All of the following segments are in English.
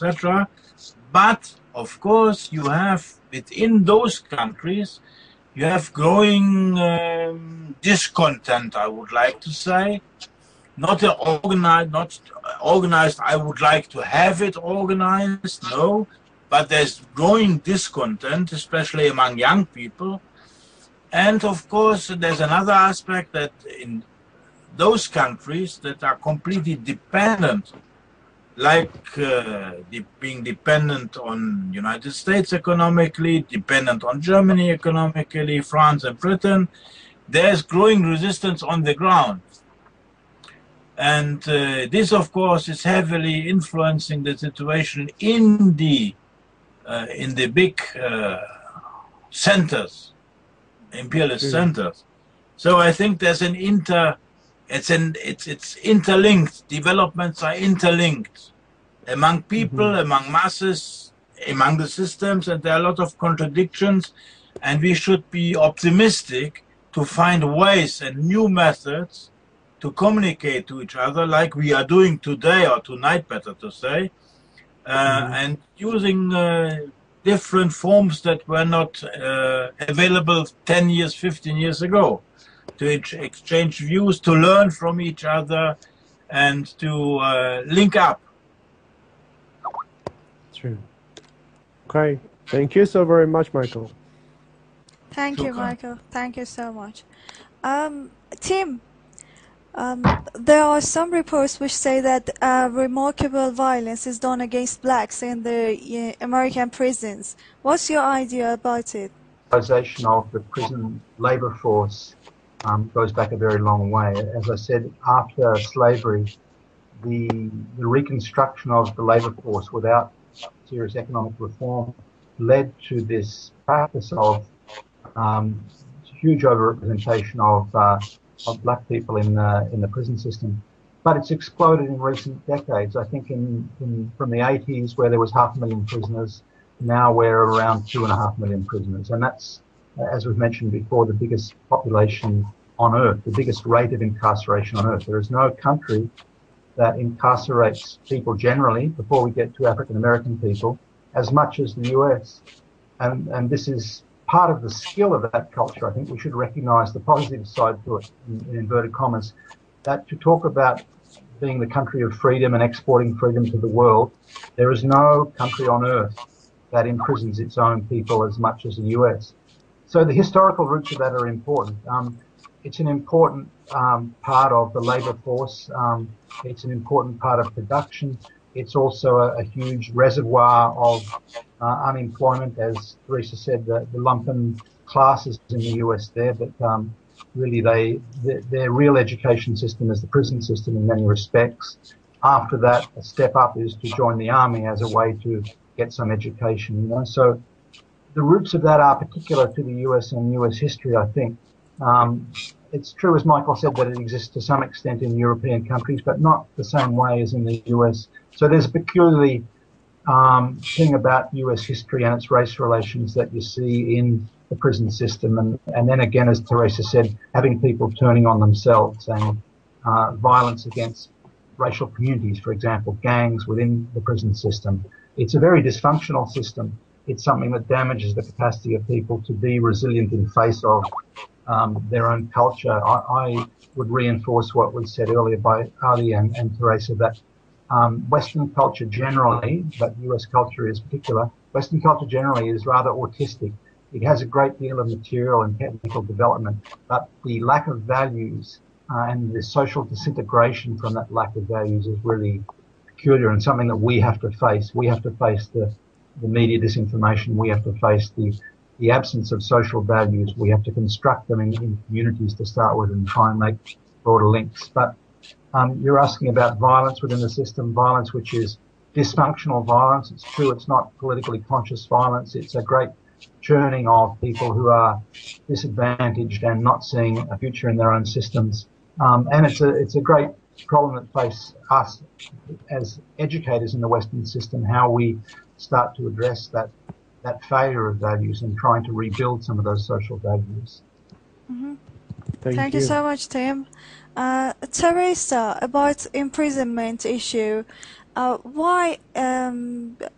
etc. But of course, you have within those countries, you have growing discontent, I would like to say. Not organized. I would like to have it organized. No, but there's growing discontent, especially among young people. And of course, there's another aspect that in those countries that are completely dependent, like being dependent on United States economically, dependent on Germany economically, France and Britain, there's growing resistance on the ground. And this, of course, is heavily influencing the situation in the big centers, imperialist centers. So I think there's it's interlinked. Developments are interlinked among people, among masses, among the systems, and there are a lot of contradictions. And we should be optimistic to find ways and new methods to communicate to each other, like we are doing today or tonight, better to say, and using different forms that were not available 10 years, 15 years ago, to exchange views, to learn from each other, and to link up. True. Okay. Thank you so very much, Michael. Thank you, Michael. Thank you so much. Tim, there are some reports which say that remarkable violence is done against blacks in the American prisons. What's your idea about it? The of the prison labor force goes back a very long way. As I said, after slavery, the reconstruction of the labor force without serious economic reform led to this practice of huge overrepresentation of black people in the prison system. But it's exploded in recent decades. I think from the 80s, where there was 500,000 prisoners, now we're around 2.5 million prisoners. And that's, as we've mentioned before, the biggest population on earth, the biggest rate of incarceration on earth. There is no country that incarcerates people generally, before we get to African American people, as much as the US. And this is part of the skill of that culture. I think we should recognize the positive side to it, in inverted commas, that to talk about being the country of freedom and exporting freedom to the world, there is no country on earth that imprisons its own people as much as the US. So the historical roots of that are important. It's an important part of the labor force. It's an important part of production. It's also a huge reservoir of unemployment, as Teresa said, the lumpen classes in the US there, but really their real education system is the prison system in many respects. After that, a step up is to join the army as a way to get some education, you know. So the roots of that are particular to the US and US history, I think. It's true, as Michael said, that it exists to some extent in European countries, but not the same way as in the US. So there's a peculiarly thing about US history and its race relations that you see in the prison system. And then again, as Teresa said, having people turning on themselves and violence against racial communities, for example, gangs within the prison system. It's a very dysfunctional system. It's something that damages the capacity of people to be resilient in face of their own culture. I would reinforce what was said earlier by Ali and Teresa, that Western culture generally, but US culture is particular, Western culture generally is rather autistic. It has a great deal of material and technical development, but the lack of values and the social disintegration from that lack of values is really peculiar and something that we have to face. We have to face the media disinformation. We have to face the absence of social values. We have to construct them in communities to start with and try and make broader links. But you're asking about violence within the system, violence which is dysfunctional violence. It's true, it's not politically conscious violence. It's a great churning of people who are disadvantaged and not seeing a future in their own systems. And it's a great problem that faces us as educators in the Western system, how we start to address that failure of values and trying to rebuild some of those social values. Mm-hmm. Thank you so much, Tim. Teresa, about imprisonment issue, why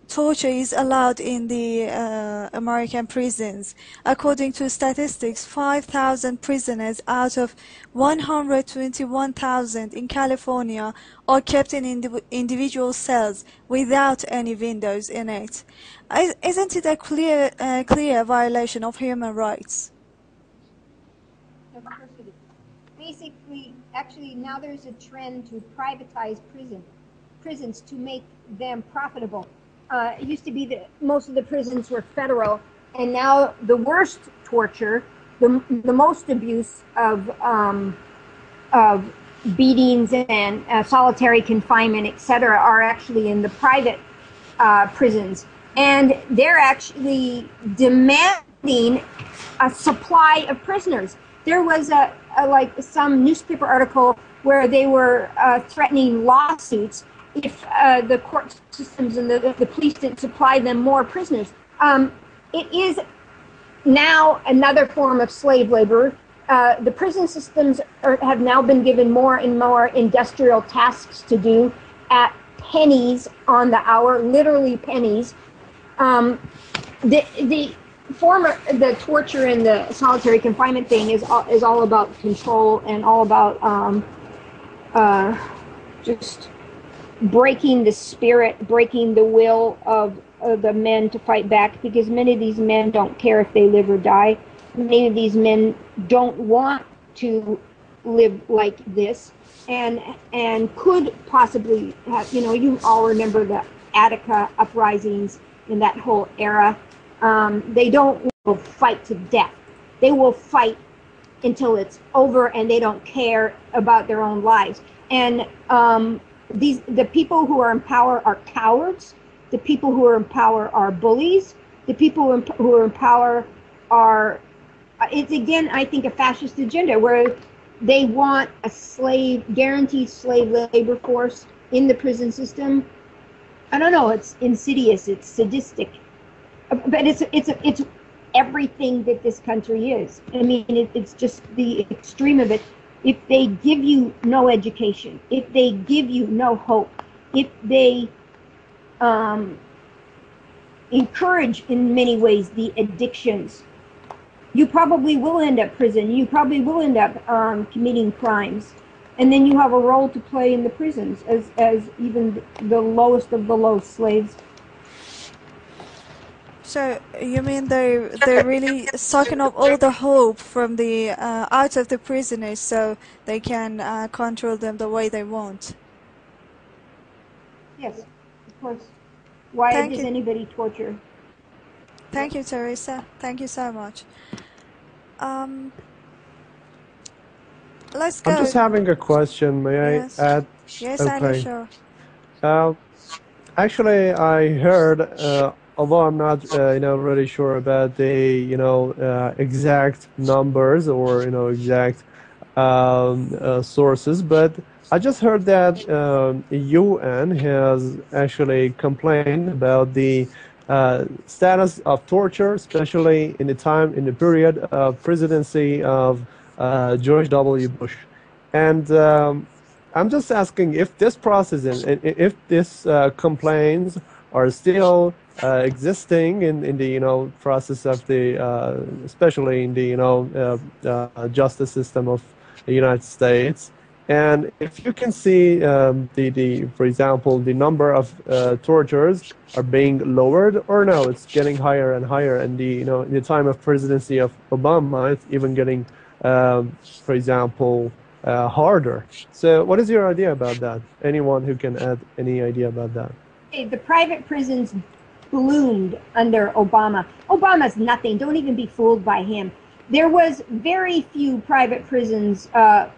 torture is allowed in the American prisons. According to statistics, 5,000 prisoners out of 121,000 in California are kept in individual cells without any windows in it. Isn't it a clear violation of human rights? Of course it is. Basically, actually, now there's a trend to privatize prisons to make them profitable. It used to be that most of the prisons were federal, and now the worst torture, the most abuse of beatings and solitary confinement, etc., are actually in the private prisons, and they're actually demanding a supply of prisoners. There was like some newspaper article where they were threatening lawsuits if the court systems and the police didn't supply them more prisoners. It is now another form of slave labor. The prison systems have now been given more and more industrial tasks to do at pennies on the hour, literally pennies. The torture and the solitary confinement thing is all about control and all about just breaking the spirit, breaking the will of the men to fight back, because many of these men don't care if they live or die. Many of these men don't want to live like this, and could possibly have, you all remember the Attica uprisings in that whole era. They don't fight to death. They will fight until it's over, and they don't care about their own lives. And the people who are in power are cowards. The people who are in power are bullies. The people who are in power are, it's again, I think, a fascist agenda where they want a guaranteed slave labor force in the prison system. I don't know, it's insidious, it's sadistic, but it's everything that this country is. I mean, it's just the extreme of it. If they give you no education, if they give you no hope, if they encourage in many ways the addictions, you probably will end up prison. You probably will end up committing crimes, and then you have a role to play in the prisons as even the lowest of the low slaves. So you mean they're really sucking up all the hope from the out of the prisoners, so they can control them the way they want? Yes, of course. Why does anybody torture? Thank you, Teresa. Thank you so much. Let's go. I'm just having a question. May I add? Yes, okay. Andy, sure. Actually, I heard, although I'm not, really sure about the, exact numbers or, exact sources, but I just heard that UN has actually complained about the status of torture, especially in the period of presidency of George W. Bush. And I'm just asking if this process, if this complaints are still existing in the process of the especially in the justice system of the United States, and if you can see for example, the number of tortures are being lowered, or no, it's getting higher and higher, and in the time of presidency of Obama, it's even getting for example, harder. So what is your idea about that? Anyone who can add any idea about that? The private prisons bloomed under Obama. Obama's nothing. Don't even be fooled by him. There was very few private prisons a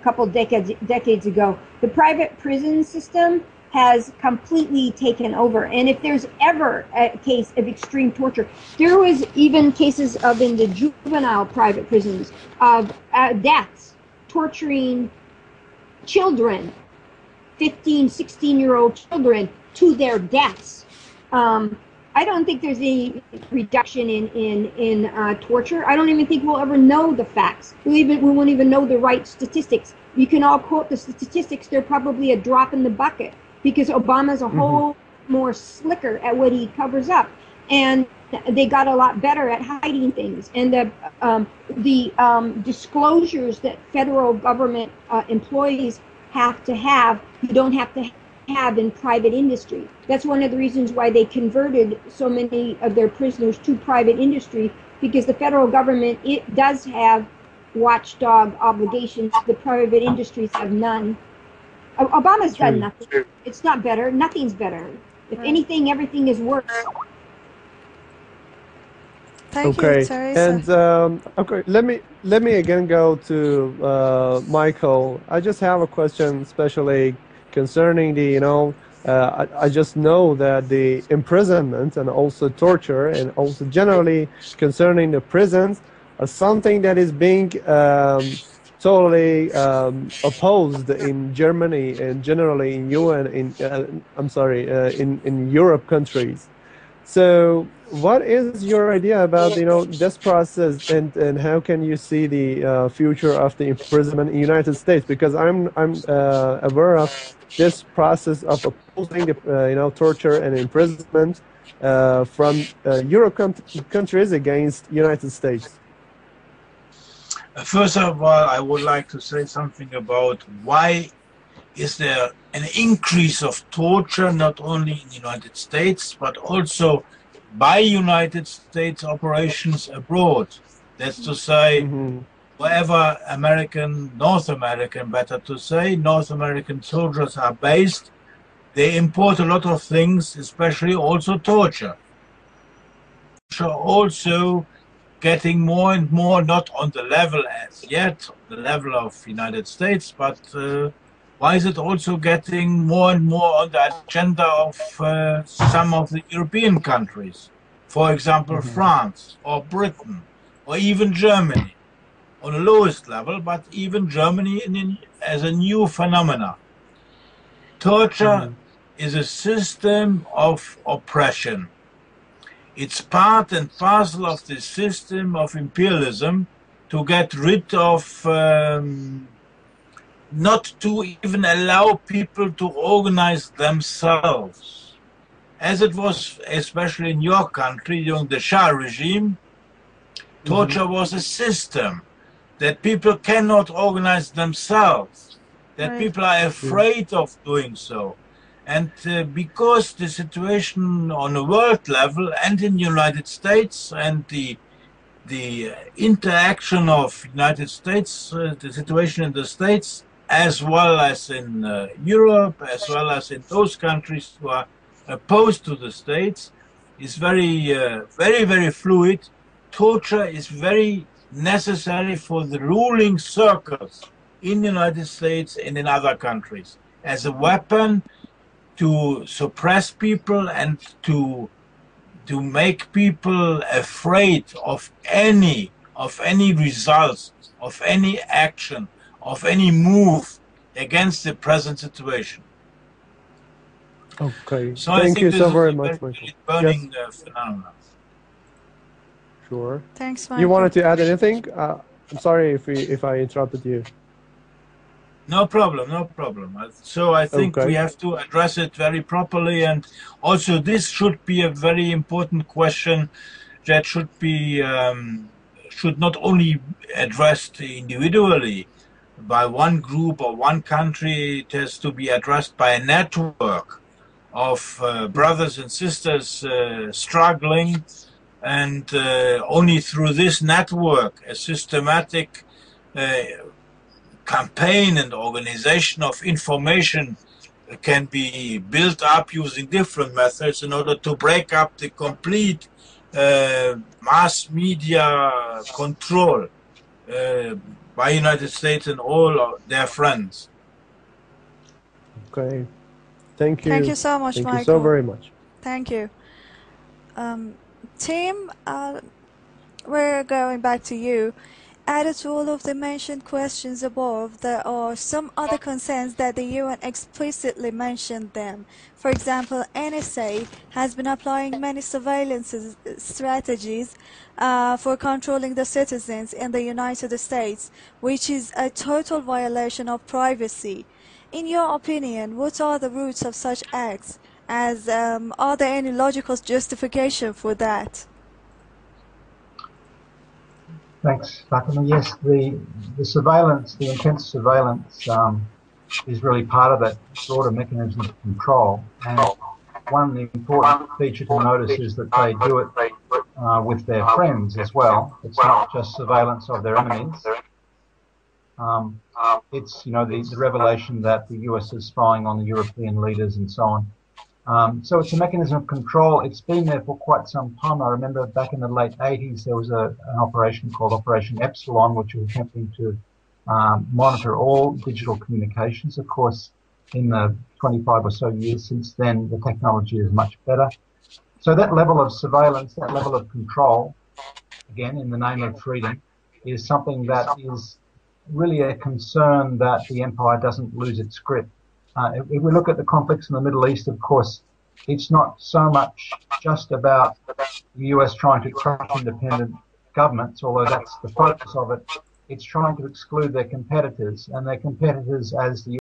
couple decades ago. The private prison system has completely taken over. And if there's ever a case of extreme torture, there was even cases of in the juvenile private prisons of deaths, torturing children, 15, 16-year-old children to their deaths. I don't think there's any reduction in torture. I don't even think we'll ever know the facts. We won't even know the right statistics. You can all quote the statistics. They're probably a drop in the bucket because Obama's a whole more slicker at what he covers up, and they got a lot better at hiding things. And the disclosures that federal government employees have to have, you don't have to have in private industry. That's one of the reasons why they converted so many of their prisoners to private industry, because the federal government, it does have watchdog obligations. The private industries have none. Obama's done nothing. It's not better. Nothing's better. If anything, everything is worse. Thank you, Teresa. And okay, let me again go to Michael. I just have a question, especially concerning the I just know that the imprisonment and also torture and also generally concerning the prisons are something that is being totally opposed in Germany and generally in UN in Europe countries. So what is your idea about this process, and how can you see the future of the imprisonment in the United States? Because I'm aware of this process of opposing the torture and imprisonment from Europe countries against United States. First of all, I would like to say something about why is there an increase of torture not only in the United States but also by United States operations abroad. That's to say, wherever North American soldiers are based, they import a lot of things, especially also torture. Also getting more and more, not on the level as yet, the level of United States, but why is it also getting more and more on the agenda of some of the European countries? For example, France or Britain or even Germany on the lowest level, but even Germany as a new phenomena. Torture is a system of oppression. It's part and parcel of the system of imperialism to get rid of, not to even allow people to organize themselves. As it was, especially in your country, during the Shah regime, torture was a system that people cannot organize themselves, that people are afraid of doing so. And because the situation on a world level and in the United States and the interaction of United States, the situation in the States, as well as in Europe, as well as in those countries who are opposed to the states, is very, very fluid. Torture is very necessary for the ruling circles in the United States and in other countries as a weapon to suppress people and to make people afraid of any results, of any action, of any move against the present situation. Okay. So Thank you so very much, Michael. Burning phenomenon. Sure. Thanks, Michael. You wanted to add anything? I'm sorry if I interrupted you. No problem, no problem. So I think we have to address it very properly, and also this should be a very important question that should be should not only addressed individually by one group or one country. It has to be addressed by a network of brothers and sisters struggling, and only through this network, a systematic campaign and organization of information can be built up using different methods in order to break up the complete mass media control by United States and all of their friends. Okay. Thank you. Thank you so much, Michael. Thank you so very much. Thank you. Tim, we're going back to you. Added to all of the mentioned questions above, there are some other concerns that the UN explicitly mentioned them. For example, NSA has been applying many surveillance strategies for controlling the citizens in the United States, which is a total violation of privacy. In your opinion, what are the roots of such acts? As are there any logical justification for that? Thanks, Fatima. Yes, the surveillance, the intense surveillance, is really part of that broader mechanism of control. And one important feature to notice is that they do it with their friends as well. It's not just surveillance of their enemies. It's, you know, the revelation that the US is spying on the European leaders and so on. So it's a mechanism of control. It's been there for quite some time. I remember back in the late 80s, there was an operation called Operation Epsilon, which was attempting to monitor all digital communications. Of course, in the 25 or so years since then, the technology is much better. So that level of surveillance, that level of control, again, in the name of freedom, is something that is really a concern that the empire doesn't lose its grip. If we look at the conflicts in the Middle East, of course, it's not so much just about the US trying to crush independent governments, although that's the focus of it. It's trying to exclude their competitors, and their competitors, as the